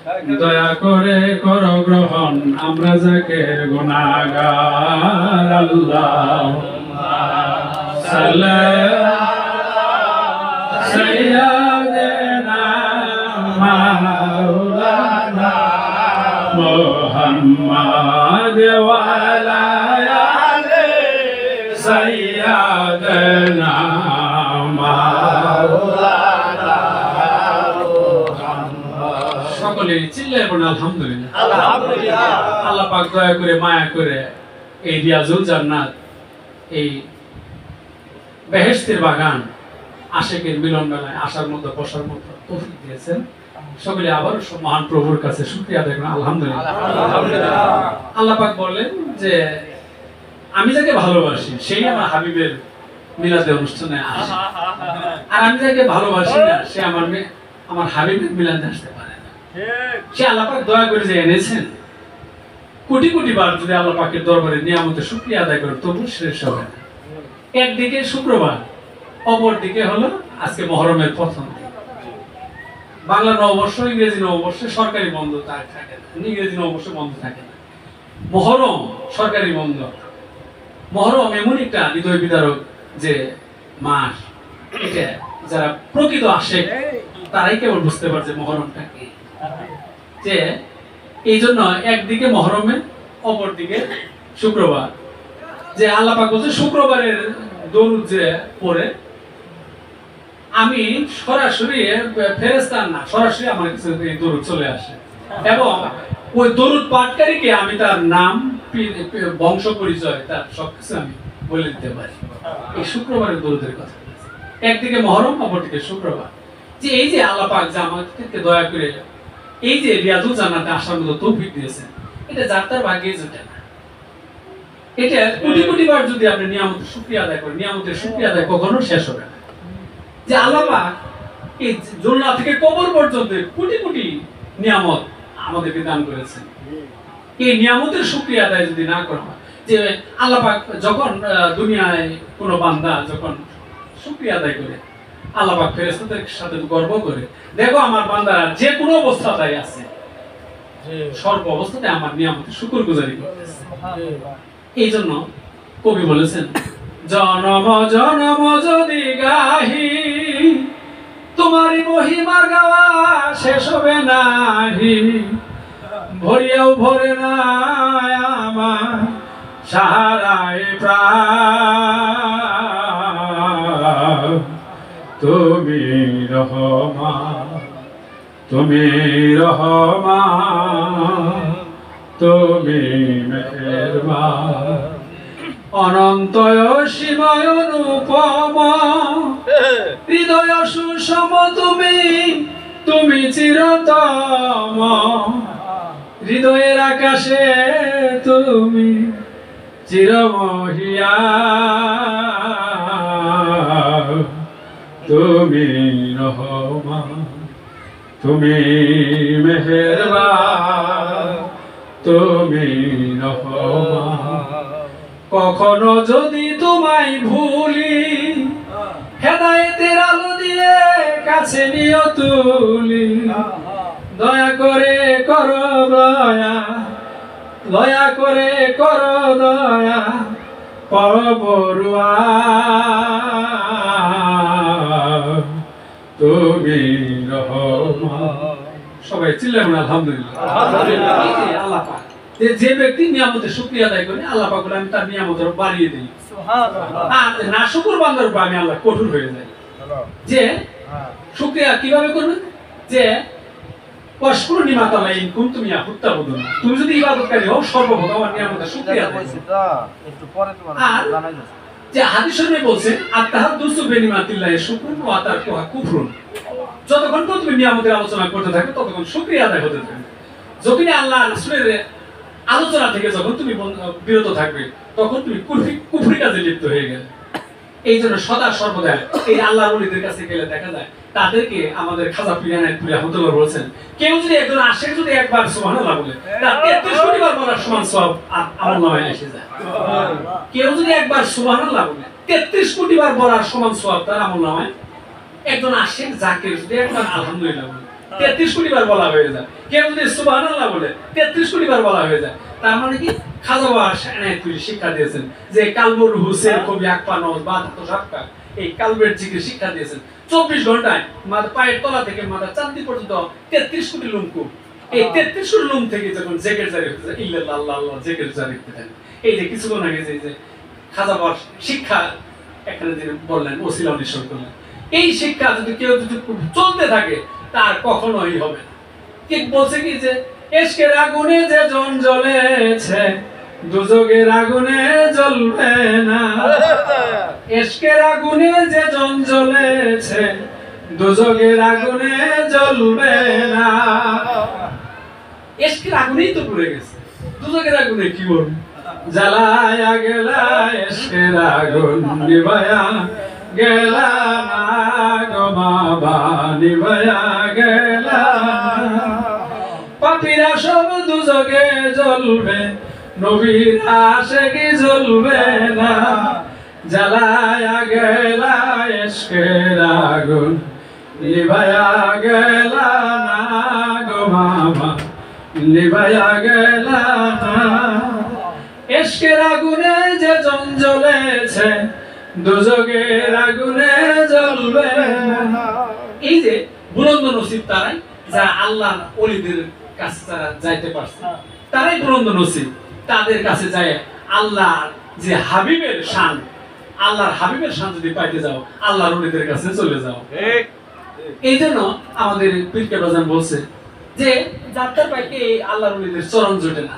দয়া করে করো গ্রহণ আমরা জাকের গুনাহগার আল্লাহুম্মা সাল্লি সাইয়্যিদানা মাওলানা মুহাম্মাদ ওয়া আলা আলি সাইয়্যিদানা মাওলানা সকলে চিল্লায় বলুন আলহামদুলিল্লাহ। আলহামদুলিল্লাহ। আল্লাহ পাক দয়া করে মায়া করে এই রিয়াজুল জান্নাত, এই বেহেশতের বাগান, আশিকের মিলন মেলায় আসার মতো বসার মতো তৌফিক দিয়েছেন। সকলে আবার মহান প্রভুর কাছে শুকরিয়া আদায় করুন আলহামদুলিল্লাহ। আল্লাহ পাক বলেন যে আমি যাকে ভালোবাসি সেই আমার হাবিবের মিলাদে অনুষ্ঠানে আসে, আর আমি যাকে ভালোবাসি না সে আমার হাবিবের মিলাদে আসতে পারে না। সে আল্লাহ পাক দয়া করে যে এনেছেন, কোটি কোটি বার যদি আল্লাহ পাকের দরবারে নিয়ামতের শুকরিয়া আদায় করেন তবু শেষ হবে না। একদিকে শুক্রবার, অপর দিকে হলো আজকে মহরমের প্রথম দিন। বাংলা নববর্ষ, ইংরেজি নববর্ষে সরকারি বন্ধ থাকে না, ইংরেজি নববর্ষে বন্ধ থাকে না। মহরম সরকারি বন্ধ। মহরম এমন একটা হৃদয় বিদারক যে মাস, এটা যারা প্রকৃত আশেক তারাই কেবল বুঝতে পারছে মহরমটা কি। যে এই জন্য একদিকে মহরমে, অপর দিকে শুক্রবার। যে আল্লাহ পাক বলছে শুক্রবারের দরুদ যে পড়ে আমি সরাসরি ফেরেশতার না, সরাসরি আমার কাছে এই দরুদ চলে আসে এবং ওই দরুদ পাঠকারীকে আমি তার নাম, বংশ পরিচয়, তার সবকিছু আমি বলে দিতে পারি। এই শুক্রবারের দরুদের কথা একদিকে মহরম, অপরদিকে শুক্রবার। যে এই যে আল্লাহ পাক যে আমাদেরকে দয়া করে এই যে রিয়াজুল জান্নাতে আসার মতো তৌফিক দিয়েছেন, এটা যার তার ভাগ্যে জুটে না। এটা কোটি কোটি বার যদি আপনি নিয়ামতের শুকরিয়া আদায় করেন, নিয়ামতের শুকরিয়া আদায় কখনো শেষ হবে না। যে আল্লাহ পাক এই দুনিয়া থেকে কবর পর্যন্ত কোটি কোটি নিয়ামত আমাদেরকে দান করেছেন। এই নিয়ামতের শুকরিয়া আদায় যদি না করা হয়, যে আল্লাহ পাক যখন দুনিয়ায় কোনো বান্দা যখন শুকরিয়া আদায় করে, আল্লাহ পাক ফেরেশতাদের সাথে গর্ব করে, দেখো আমার বান্দারা যে কোনো অবস্থাতেই আছে, সর্ব অবস্থাতে আমার নিয়ামতের শুকরগুজারি করতেছে। এই জন্য কবি বলেছেন, জনম জনম যদি গাহি তোমারই মহিমার গাওয়া শেষ হবে নাহি, ভরিয়াও ভরে না আমার সাহারায় প্রাণ। তুমি রহমান, তুমি রহমান, তুমি মেহেরবান, অনন্ত সীমায় অনুপম, হৃদয় সুষম তুমি, তুমি চিরতম, হৃদয়ের আকাশে তুমি চিরমহিয়া, তুমি রহমান, তুমি মেহেরবান, তুমি রহমান। কখনো যদি তোমায় ভুলি, হেদায়েতের আলো দিয়ে কাছে নিয়ে তুলি, দয়া করে করো দয়া, দয়া করে করো দয়া, পরবরুয়া তুমি রহমান। সবাই চিল্লাবেন আলহামদুলিল্লাহ। আল্লাহ পাক যে ব্যক্তি নিয়ামতের শুকরিয়া আদায় করে, আল্লাহ পাক বলে আমি তার নিয়ামতের বাড়িয়ে দিই। আর না শুকর বান্দার উপর আমি আল্লাহ কঠোর হয়ে যাই। যে শুকরিয়া কিভাবে করবে? যে ওয়াশকুরুনি মা তাআলা ইন কুনতুম ইয়াহুত্তাবুদুন, তুমি যদি ইবাদতকারী হও সর্বপ্রথম আমার নিয়ামতের শুকরিয়া আদায় করো। একটু পরে তোমার জানাই যাচ্ছে যে হাদিস শরীফে বলছে আত-তাহাদ্দুসু বিনিমাতিল্লাহি শুকরুন ওয়া তারকুহা কুফরুন, যতক্ষণ তুমি নিয়ামতের আলোচনা করতে থাকবে ততক্ষণ শুকরিয়া আদায় হতে থাকবে। যখনই আল্লাহ রাসূলের আলোচনা থেকে যখন তুমি বিরত থাকবে তখন তুমি কুফরি কাজে লিপ্ত হয়ে গেলে। এই জন্য সদা সর্বদা এই আল্লাহর ওলিদের কাছে গেলে দেখা যায় তাদেরকে আমাদের খাজা পীর ইনায়েতপুরী রাহমাতুল্লাহ বলেছেন, কেউ যদি একজন আশিক যদি একবার সুবহানাল্লাহ বলে তার 33 কোটি বার বলার সমান সওয়াব আমলনামায় এসে যায়। কেউ যদি একবার সুবহানাল্লাহ বলে 33 কোটি বার বলার সমান সওয়াব তার আমলনামায়, একজন আশিক জাকির যদি একবার আলহামদুলিল্লাহ বলে 33 কোটি বার বলা হয়ে যায়। কেউ যদি সুবহানাল্লাহ বলে 33 কোটি বার বলা হয়ে যায়। তার মানে কি খাজা বাবা এনায়েতুল্লাহ শিক্ষা দিয়েছেন যে কালবুর হুসেন কবি আকপানজ বা তো সাক্কা এই কালবের জিকির শিক্ষা দিয়েছেন। 24 ঘন্টায় মাথা পায়ের তলা থেকে মাথা চাঁদি পর্যন্ত 33 কোটি লুমকুম। এই 33 কোটি লুম থেকে যখন জিকির জারি হতে যায় ইল্লাল্লাহ আল্লাহ আল্লাহ জিকির জারি হতে থাকে। এই যে কিছুক্ষণ আগে যে খাজা বাবার শিক্ষা এখানে যে বললেন ওসিলা নিঃসরণ করলেন, এই শিক্ষা যদি কেউ যদি চলতে থাকে তার কখনোই হবে না। ঠিক বলছে কি যে ইশকের আগুনে যে জন জ্বলেছে দুজকের আগুনে জ্বলবে না। ইশকের আগুনে যে জন জ্বলেছে দুজকের আগুনে জ্বলবে না। ইশকের আগুনেই তো পুড়ে গেছে, দুজকের আগুনে কি বলবো? জ্বালায়া গেলা ইশকের আগুন নিভায়া গেলা না গো বাবা নিভায়া গেলা। পাপীরা সব দুজকে জ্বলবে নবীর আশিকি জ্বলবে না। জ্বালায়া গেলা ইশকের আগুন নিভায়া গেলা না গো বাবা নিভায়া গেলা না। ইশকের আগুনে যে জন জ্বলেছে দুজকের আগুনে জ্বলবে না। এই যে বুলন্দ নসিব তারাই যারা আল্লাহর ওলিদের কাছে যারা যাইতে পারছে তারাই বুলন্দ নসিব। তাদের কাছে যায় আল্লাহর যে হাবিবের শান, আল্লাহর হাবিবের শান যদি পাইতে যাও আল্লাহর ওলিদের কাছে চলে যাও। এই জন্য আমাদের পীর কেবলাজান বলছে যে যাত্রার পাইকে আল্লাহর ওলিদের চরণ জোটে না।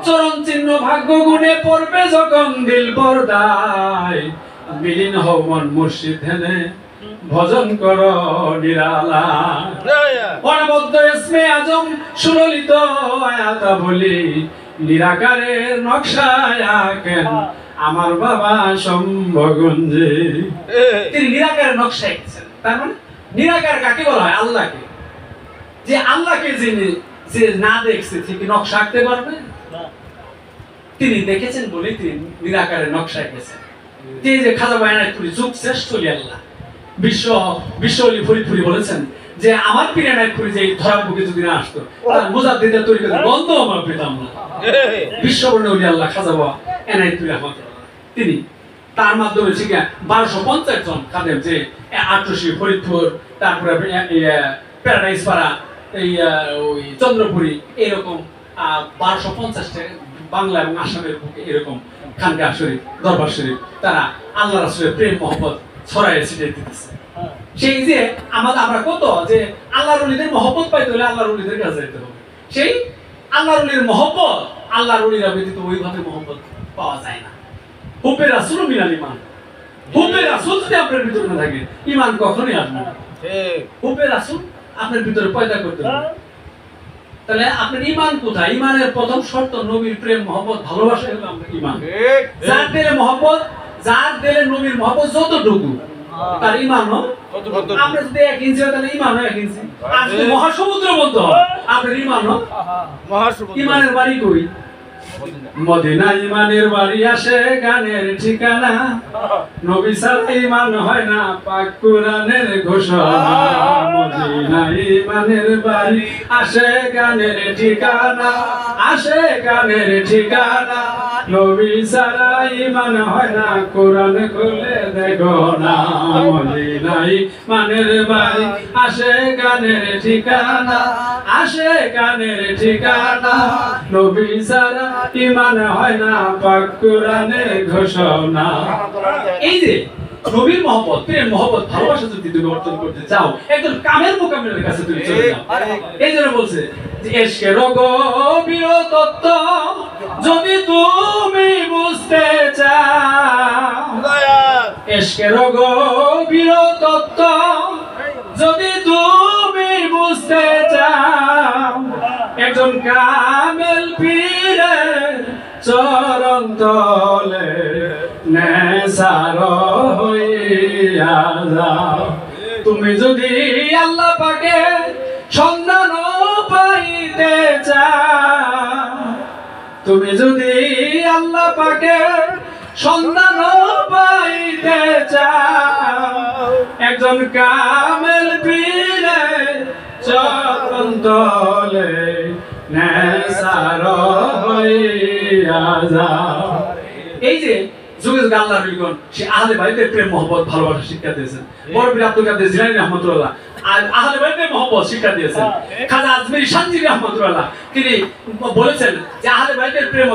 চরণ চিহ্ন ভাগ্য গুণে পড়বে যখন দিল পর্দায় বিলীন হও মন মুর্শিদ ধ্যানে ভজন কর নিরালা। অনবদ্য ইসমে আজম সুললিত আয়াতা বলি নিরাকারের নকশায় আঁকেন আমার বাবা শম্ভগঞ্জে। তিনি নিরাকারের নকশা এঁকেছেন। তার মানে নিরাকার কাকে বলা হয়? আল্লাহকে। যে আল্লাহকে যিনি যে না দেখছে ঠিক নকশা আঁকতে পারবে? তিনি দেখেছেন বলে তিনি নিরাকারের নকশা এঁকেছেন। যে খাজা এনায়েতুল্লাহ যুগ শ্রেষ্ঠ আল্লাহ বিশ্বলি ফরিদপুরি বলেছেন যে আমার পীর এনায়েতুল্লাহ যে ধরার বুকে যদি না আসতো তার মুজাদ্দিদের তরিকতের গন্ধ আমরা পেতাম না। বিশ্ববর্ণ ওলি আল্লাহ খাজা এনায়েতুল্লাহ তিনি তার মাধ্যমে শিখে 1250 জন খাদেম যে আটরশি ফরিদপুর তারপরে প্যারাডাইস পাড়া এই ওই চন্দ্রপুরী এরকম 1250টা বাংলা এবং আসামের বুকে এরকম খানকাহ শরীফ দরবার শরীফ তারা আল্লাহ রাসূলের প্রেম মহব্বত ছড়াইয়ে ছিটিয়ে দিতেছে। সেই যে আমরা কত যে আল্লাহর ওলিদের মহব্বত পাইতে হলে আল্লাহর ওলিদের কাছে যেতে হবে। সেই আল্লাহর ওলির মহব্বত আল্লাহর ওলিরা ব্যতীত ওইভাবে মহব্বত পাওয়া যায় না। হুব্বে রাসূল মিনাল ঈমান। হুব্বে রাসূল যদি আপনার ভিতরে না থাকে ঈমান কখনোই আসবে না। হুব্বে রাসূল আপনার ভিতরে পয়দা করতে হবে। তাহলে আপনার ঈমান কোথায়? ঈমানের প্রথম শর্ত নবীর প্রেম মহব্বত ভালোবাসা হলো আপনার ঈমান। যার দিলে মহব্বত, যার দিলে নবীর মহব্বত যতটুকু তার ঈমানও ততটুকু। আপনি যদি 1 ইঞ্চি হয় তাহলে ঈমানও 1 ইঞ্চি। আর যদি মহাসমুদ্র বলতে হয় আপনার ঈমানও মহাসমুদ্র। ঈমানের বাড়ি কই? মদিনা। ঈমানের বাড়ি আসে গানের ঠিকানা। নবী ছাড়া ঈমান হয় না পাক কুরআনের ঘোষণা। মদিনা ঈমানের বাড়ি আসে গানের ঠিকানা, আসে গানের ঠিকানা। নবী ছাড়া ঈমান হয় না কোরআন খুলে দেখো না। মদিনা ঈমানের বাড়ি আসে গানের ঠিকানা, আসে গানের ঠিকানা। নবী ছাড়া ঈমান হয় না পাক কুরআনের ঘোষণা। এই যে নবীর মহব্বত, প্রেম মহব্বত, ভালোবাসা যদি তুমি অর্জন করতে চাও একজন কামেল মুকাম্মেলের কাছে তুমি চলে যাও। এই জন্য বলছে যে ইশকের গভীর তত্ত্ব যদি তুমি বুঝতে চাও, ইশকের গভীর তত্ত্ব যদি তুমি বুঝতে চাও, একজন কামেল পীরের চরণ তলে নেসার হইয়া যাও। তুমি যদি আল্লাহ পাকে সন্ধান পাইতে চাও, তুমি যদি আল্লাহ পাকে সন্ধান পাইতে চাও, একজন কামেল পীরের চরন্তলে নেসার হইয়া যাও। এই যে যুগে যুগে আল্লাহর লিখন সে আহলে বাইতের প্রেম মহব্বত ভালোবাসা শিক্ষা দিয়েছেন। বড় পীর আব্দুল কাদের জিলানী রাহমাতুল্লাহ আহলে বাইতের মহব্বত শিক্ষা দিয়েছেন। খাজা আজমিরি শানজিরি রাহমাতুল্লাহ তিনি বলেছেন যে আহলে বাইতের প্রেম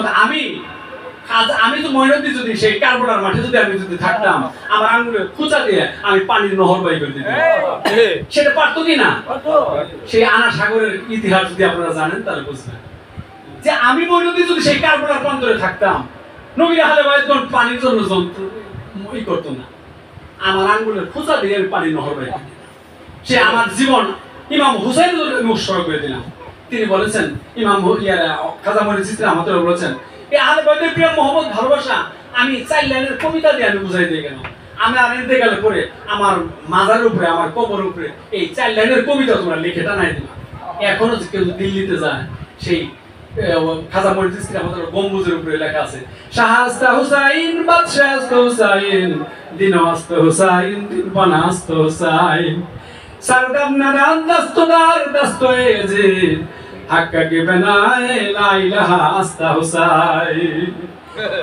আমি তো ময়নাদি যদি সেই কারবালার মাঠে যদি আমি যদি থাকতাম আমার আঙ্গুলে খুঁচা দিয়ে আমি পানির নহর বাই করে দিতাম, সেটা পারতো কি না? সেই আনা সাগরের ইতিহাস যদি আপনারা জানেন তাহলে বুঝবেন যে আমি ময়নাদি যদি সেই কারবালার প্রান্তরে থাকতাম, নবী আহলে বাইতগণ পানির জন্য যন্ত্র করতো না, আমার আঙ্গুলের খুঁচা দিয়ে আমি পানির নহর বাই করে দিতাম। সে আমার জীবন ইমাম হুসাইনের জন্য আমি উৎসর্গ করে দিলাম। তিনি বলেছেন, ইমাম খাজা মনির চিস্তি রাহমাতুল্লাহ বলেছেন, এই আহলে বাইতের প্রেম মহব্বত ভালোবাসা আমি 4 লাইনের কবিতা দিয়ে আমি বুঝাই দিই কেন? আমি আর এনতে গেলে পরে আমার মাজারের উপরে আমার কবরের উপরে এই 4 লাইনের কবিতা তোমরা লিখে টানাই দিবা। এখনো কেউ দিল্লিতে যায় সেই খাজা মনির চিস্তি রাহমাতুল্লাহ গম্বুজের উপরে লেখা আছে, শাহাস্তা হুসাইন বাদশাহ হুসাইন দিন আস্ত হুসাইন দিন পানাস্ত হুসাইন সরদার নারান দস্তদার দস্তয়েজি হাক্কা কে বানায়ে লা ইলাহা আস্তা হুসাইন।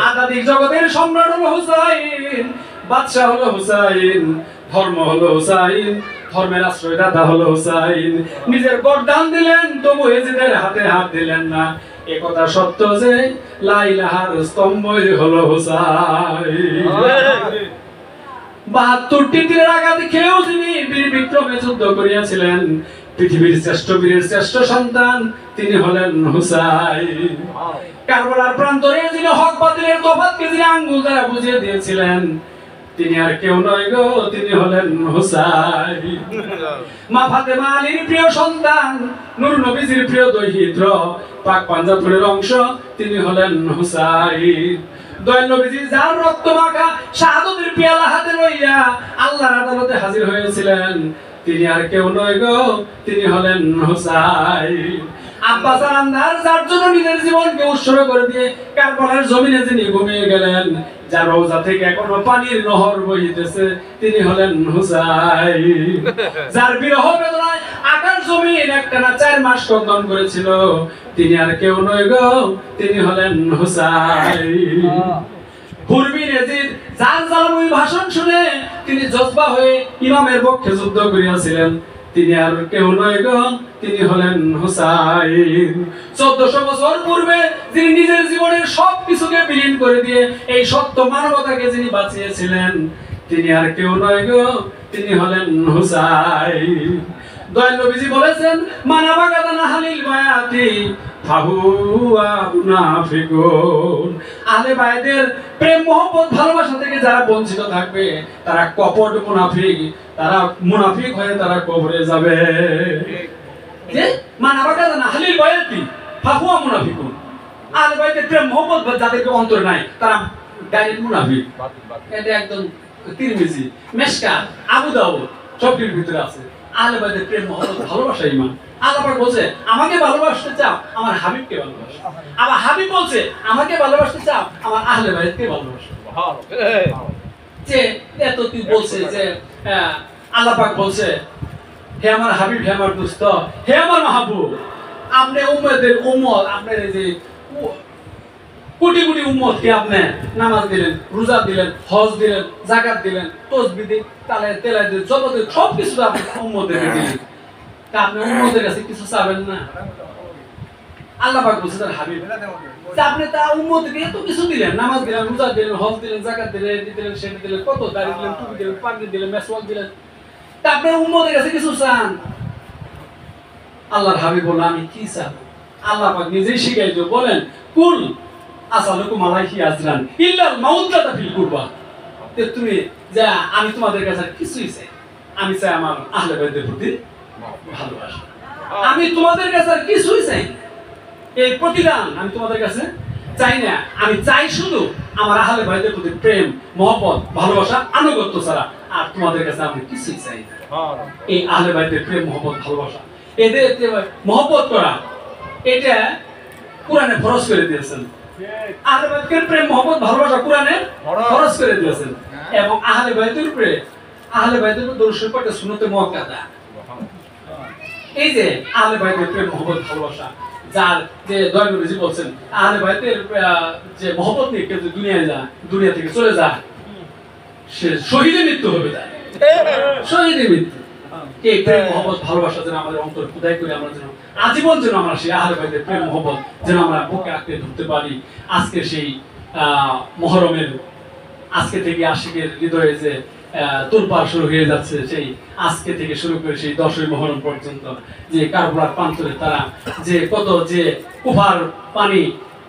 আদাদিক জগতের সম্রাট হলো হুসাইন, বাদশা হলো হুসাইন, ধর্ম হলো হুসাইন, ধর্মের আশ্রয়দাতা হলো হুসাইন। নিজের গর্দান দিলেন তবু এজিদের হাতে হাত দিলেন না, এ কথা সত্য যে লা ইলাহার স্তম্ভই হলো হুসাইন। 72টি তীরের আঘাত খেয়েও তিনি বীর বিক্রমে যুদ্ধ করিয়াছিলেন। পৃথিবীর শ্রেষ্ঠ বীরের শ্রেষ্ঠ সন্তান তিনি হলেন হুসাইন। কারবালার প্রান্তরে যিনি হক বাতিলের তফাৎকে যিনি আঙ্গুল দ্বারা বুঝিয়ে দিয়েছিলেন তিনি আর কেউ নয় গো, তিনি হলেন হুসাইন। মা ফাতেমা আলীর প্রিয় সন্তান, নূর নবীজির প্রিয় দহিত্র, পাক পাঞ্জাতনের অংশ তিনি হলেন হুসাইন। দয়াল নবীজি যার রক্ত মাখা শাহাদাতের পেয়ালা হাতে লইয়া আল্লাহর আদালতে হাজির হয়েছিলেন তিনি আর কেউ নয় গো, তিনি হলেন হুসাইন। আব্বাস আন্দার যার জন্য নিজের জীবনকে উৎসর্গ করে দিয়ে কারবালার জমিনে যিনি ঘুমিয়ে গেলেন, যার রওজা থেকে এখনো পানির নহর বহিতেছে তিনি হলেন হুসাইন। যার বিরহ বেদনায় আকাশ জমিন একটানা 4 মাস ক্রন্দন করেছিল তিনি আর কেউ নয় গো, তিনি হলেন হুসাইন। হুরবি ইয়াজিদ যার জালামুই ভাষণ শুনে তিনি জজবা হয়ে ইমামের পক্ষে যুদ্ধ করিয়াছিলেন তিনি আর কেউ নয় গো, তিনি হলেন হুসাইন। 1400 বছর পূর্বে যিনি নিজের জীবনের সব কিছুকে বিলীন করে দিয়ে এই সত্য মানবতাকে যিনি বাঁচিয়েছিলেন তিনি আর কেউ নয় গো, তিনি হলেন হুসাইন। দয়াল নবীজি বলেছেন, মানাবা গাদানা হালিল বায়াতি ফাহুয়া মুনাফিকুন। আহলে বাইতের প্রেম মহব্বত ভালোবাসা থেকে যারা বঞ্চিত থাকবে তারা কপট মুনাফিক, তারা মুনাফিক হয়ে তারা কবরে যাবে। যে মানাবা গাদানা হালিল বায়াতি ফাহুয়া মুনাফিকুন, আহলে বাইতের প্রেম মহব্বত যাদেরকে অন্তরে নাই তারা ডাইরেক্ট মুনাফিক। এটা একদম তিরমিজি, মেশকাত, আবু দাউদ সবটির ভিতরে আছে। আহলে বাইতের প্রেম মহব্বত ভালোবাসা ঈমান। আল্লাহ পাক বলছে আমাকে ভালোবাসতে চাও আমার হাবিবকে ভালোবাসো, আবার হাবিব বলছে আমাকে ভালোবাসতে চাও আমার আহলে বাইতকে ভালোবাসো। যে এত তুই বলছে যে আল্লাহ পাক বলছে হে আমার হাবিব, হে আমার দোস্ত, হে আমার মাহবুব, আপনি উম্মতের উম্মত, আপনার এই যে কোটি কোটি উম্মতকে আপনি নামাজ দিলেন, রোজা দিলেন, হজ দিলেন, যাকাত দিলেন, তাসবিহ দিলেন, তেলাই দিলেন, যত দিলেন সব কিছু আপনি উম্মতদেরকে দিলেন। তা আপনি উম্মতের কাছে কিছু চাবেন না? আল্লাহ পাক বলছে তার হাবিব যে আপনি তা উম্মতকে এত কিছু দিলেন, নামাজ দিলেন, রোজা দিলেন, হজ দিলেন, যাকাত দিলেন, দিলেন, সেটা দিলেন, কত দাড়ি দিলেন, টুপি দিলেন, পাগড়ি দিলেন, মেসওয়াক দিলেন, তা আপনি উম্মতের কাছে কিছু চান? আল্লাহর হাবিব বলল আমি কি চাবো? আল্লাহ পাক নিজেই শিখাই দিও, বলেন কুল আসালুকুম আলাইহি আজরান ইল্লাল মাউদ্দাতা ফিল কুরবা। যে তুমি যা আমি তোমাদের কাছে কিছুই চাই, আমি চাই আমার আহলে বাইতের প্রতি ভালোবাসা, আমি তোমাদের কাছে আর কিছুই চাই না, এই প্রতিদান আমি তোমাদের কাছে চাই না। আমি চাই শুধু আমার আহলে বাইতের প্রতি প্রেম মহব্বত ভালোবাসা আনুগত্য ছাড়া আর তোমাদের কাছে আমি কিছুই চাই না। এই আহলে বাইতের প্রেম মহব্বত ভালোবাসা এদের মহব্বত করা এটা কোরআনে ফরজ করে দিয়েছেন। আহলে বাইতের প্রেম মহব্বত ভালোবাসা কোরআনে ফরজ করে দিয়েছেন এবং আহলে বাইতের উপরে আহলে বাইতের দরুদ শরীফ পড়তে সুন্নতে মুআক্কাদা। এই যে আহলে বাইতের প্রেম মহব্বত ভালোবাসা, যার যে দয়াল নবীজি বলছেন আহলে বাইতের যে মহব্বত নিয়ে কেউ দুনিয়ায় যায়, দুনিয়া থেকে চলে যায়, সে শহীদের মৃত্যু হবে, তার শহীদের মৃত্যু। এই প্রেম মহব্বত ভালোবাসা যেন আমাদের অন্তর খোদাই করে আমরা যেন আজীবন যেন আমরা সেই আহলে বাইতের প্রেম মহব্বত যেন আমরা বুকে আঁকড়ে ধরতে পারি। আজকে সেই মুহররমের আজকে থেকে আশিকের হৃদয়ে যে তোলপাড় শুরু হয়ে যাচ্ছে, সেই আজকে থেকে শুরু করে সেই 10ই মুহররম পর্যন্ত যে কারবালার প্রান্তরে তারা যে কত যে কুফার পানি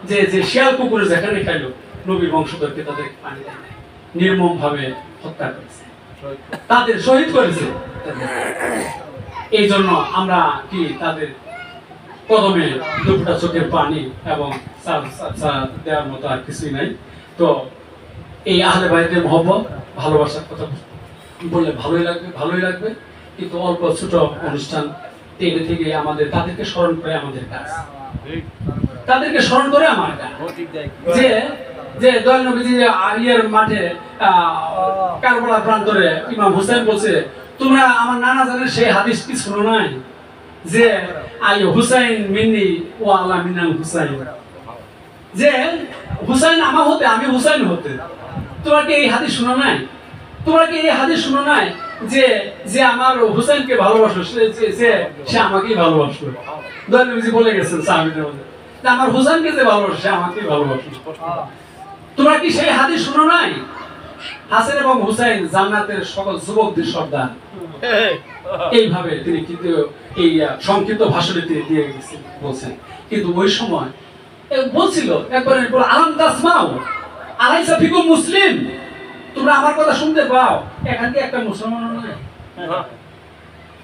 যে যে শিয়াল কুকুরে যেখানে খাইলো, নবীর বংশধরকে তাদের পানি দেয় নাই, নির্মম ভাবে হত্যা করেছে, তাদের শহীদ করেছে। এই জন্য আমরা কি তাদের কদমে দুপুটা চোখের পানি এবং দেওয়ার মতো আর কিছুই নাই। তো এই আহলে বাইতের মহব্বত ভালোবাসার কথা বললে ভালোই লাগবে, কিন্তু অল্প ছোট অনুষ্ঠান থেকে আমাদের তাদেরকে স্মরণ করে আমাদের কাজ, তাদেরকে স্মরণ করে আমার কাজ। যে যে দয়াল নবীজি ইয়ের মাঠে কারবালার প্রান্তরে ইমাম হুসাইন বলছে, তোমরা আমার নানা জানের সেই হাদিস কি শুনো নাই যে আই হুসাইন মিন্নি ও আল্লাহ মিনাল হুসাইন, যে হুসাইন আমার হতে আমি হুসাইন হতে, তোমরা কি এই হাদিস শোনো নাই? তোমরা কি এই হাদিস শোনো নাই যে যে আমার হুসাইনকে ভালোবাসো সে আমাকেই ভালোবাসবে? দয়াল নবীজি বলে গেছেন সাহাবীদের মধ্যে যে আমার হুসাইনকে যে ভালোবাসে সে আমাকেই ভালোবাসবে। তোমরা কি সেই হাদিস শোনো নাই? হাসান এবং হুসাইন জান্নাতের সকল যুবকদের সর্দার। এইভাবে তিনি কিন্তু এই সংক্ষিপ্ত ভাষণে তিনি দিয়ে গেছেন বলছেন। কিন্তু ওই সময় বলছিল একবার আলাম তাসমাউ আলাইসা ফিকুম মুসলিম, তোমরা আমার কথা শুনতে পাও, এখান থেকে একটা মুসলমান নয়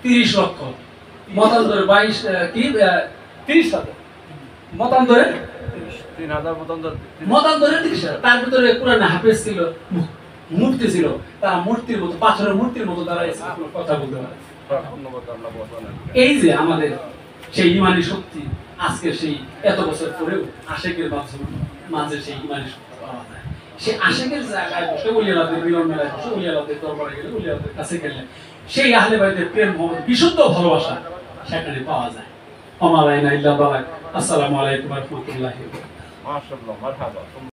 30 লক্ষ মতান্তরে 22 কি 30,000 মতান্তরে 30,000, তার ভিতরে কোরআনে হাফেজ ছিল, মুফতি ছিল, তারা মূর্তির মতো পাথরের মূর্তির মতো দাঁড়াইছে, কথা বলতে পারে। এই যে আমাদের সেই ইমানি শক্তি আজকে সেই এত বছর পরেও আশেকের মাঝে সেই ইমানি শক্তি পাওয়া যায়। সেই আশেকের জায়গায় বসে ওলিয়াদের মিলন মেলায় বসে ওলিয়াদের দরবারে গেলে ওলিয়াদের কাছে গেলে সেই আহলে বাইতের প্রেম বিশুদ্ধ ভালোবাসা সেখানে পাওয়া যায়। আসসালামু আলাইকুম ওয়া রাহমাতুল্লাহি ওয়া বারাকাতুহু।